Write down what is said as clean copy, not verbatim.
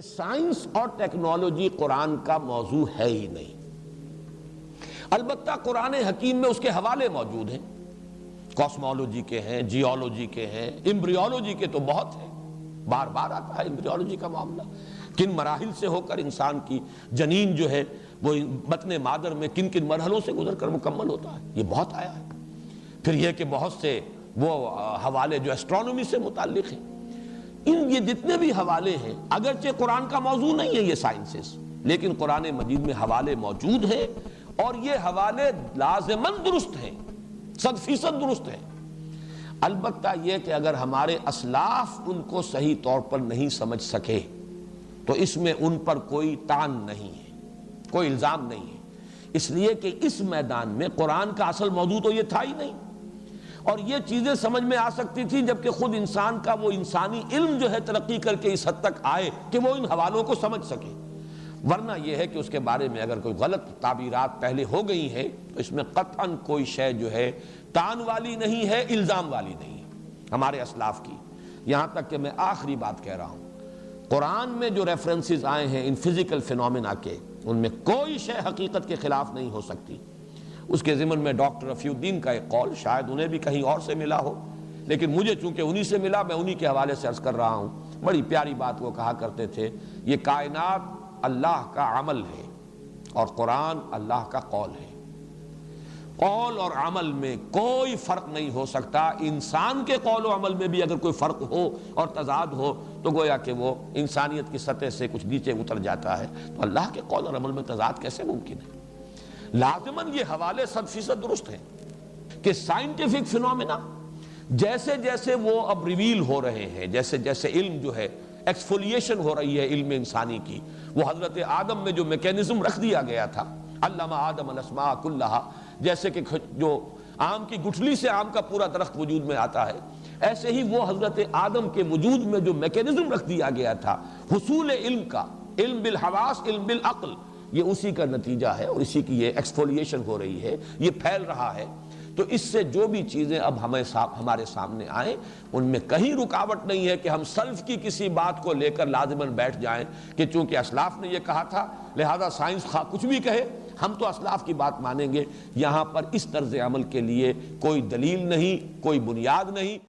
کہ سائنس اور ٹیکنالوجی قرآن کا موضوع ہے ہی نہیں۔ البتہ قرآن حکیم میں اس کے حوالے موجود ہیں، کاسمولوجی کے ہیں، جیولوجی کے ہیں، امبریولوجی کے تو بہت ہیں، بار بار آتا ہے امبریولوجی کا معاملہ، کن مراحل سے ہو کر انسان کی جنین جو ہے وہ بطن مادر میں کن کن مرحلوں سے گزر کر مکمل ہوتا ہے، یہ بہت آیا ہے۔ پھر یہ کہ بہت سے وہ حوالے جو ایسٹرونومی سے متعلق ہیں، یہ جتنے بھی حوالے ہیں اگرچہ قرآن کا موضوع نہیں ہے یہ سائنسز، لیکن قرآن مجید میں حوالے موجود ہیں اور یہ حوالے لازماً درست ہیں، 100% درست ہیں۔ البتہ یہ کہ اگر ہمارے اسلاف ان کو صحیح طور پر نہیں سمجھ سکے تو اس میں ان پر کوئی تان نہیں ہے، کوئی الزام نہیں ہے، اس لیے کہ اس میدان میں قرآن کا اصل موضوع تو یہ تھا ہی نہیں، اور یہ چیزیں سمجھ میں آ سکتی تھی جبکہ خود انسان کا وہ انسانی علم جو ہے ترقی کر کے اس حد تک آئے کہ وہ ان حوالوں کو سمجھ سکے، ورنہ یہ ہے کہ اس کے بارے میں اگر کوئی غلط تعبیرات پہلے ہو گئی ہیں تو اس میں قطعاً کوئی شے جو ہے تان والی نہیں ہے، الزام والی نہیں ہے ہمارے اسلاف کی۔ یہاں تک کہ میں آخری بات کہہ رہا ہوں، قرآن میں جو ریفرنسز آئے ہیں ان فزیکل فینومینا کے، ان میں کوئی شے حقیقت کے خلاف نہیں ہو سکتی۔ اس کے ضمن میں ڈاکٹر رفیع الدین کا ایک قول، شاید انہیں بھی کہیں اور سے ملا ہو، لیکن مجھے چونکہ انہی سے ملا، میں انہی کے حوالے سے عرض کر رہا ہوں۔ بڑی پیاری بات وہ کہا کرتے تھے، یہ کائنات اللہ کا عمل ہے اور قرآن اللہ کا قول ہے، قول اور عمل میں کوئی فرق نہیں ہو سکتا۔ انسان کے قول و عمل میں بھی اگر کوئی فرق ہو اور تضاد ہو تو گویا کہ وہ انسانیت کی سطح سے کچھ نیچے اتر جاتا ہے، تو اللہ کے قول اور عمل میں تضاد کیسے ممکن ہے؟ لازماً یہ حوالے 100% درست ہیں کہ سائنٹیفک فینومینا جیسے جیسے وہ اب ریویل ہو رہے ہیں، جیسے جیسے علم جو ہے ایکسفولیشن ہو رہی ہے علم انسانی کی، وہ حضرت آدم میں جو میکینزم رکھ دیا گیا تھا، علم آدم الاسماء کلہا، جیسے کہ جو آم کی گٹھلی سے آم کا پورا درخت وجود میں آتا ہے، ایسے ہی وہ حضرت آدم کے وجود میں جو میکینزم رکھ دیا گیا تھا حصول علم کا، علم بالحواس، علم بالعقل، یہ اسی کا نتیجہ ہے اور اسی کی یہ ایکسفولیشن ہو رہی ہے، یہ پھیل رہا ہے۔ تو اس سے جو بھی چیزیں اب ہمارے سامنے آئیں ان میں کہیں رکاوٹ نہیں ہے کہ ہم سلف کی کسی بات کو لے کر لازماً بیٹھ جائیں کہ چونکہ اسلاف نے یہ کہا تھا لہذا سائنس خواہ کچھ بھی کہے ہم تو اسلاف کی بات مانیں گے۔ یہاں پر اس طرز عمل کے لیے کوئی دلیل نہیں، کوئی بنیاد نہیں۔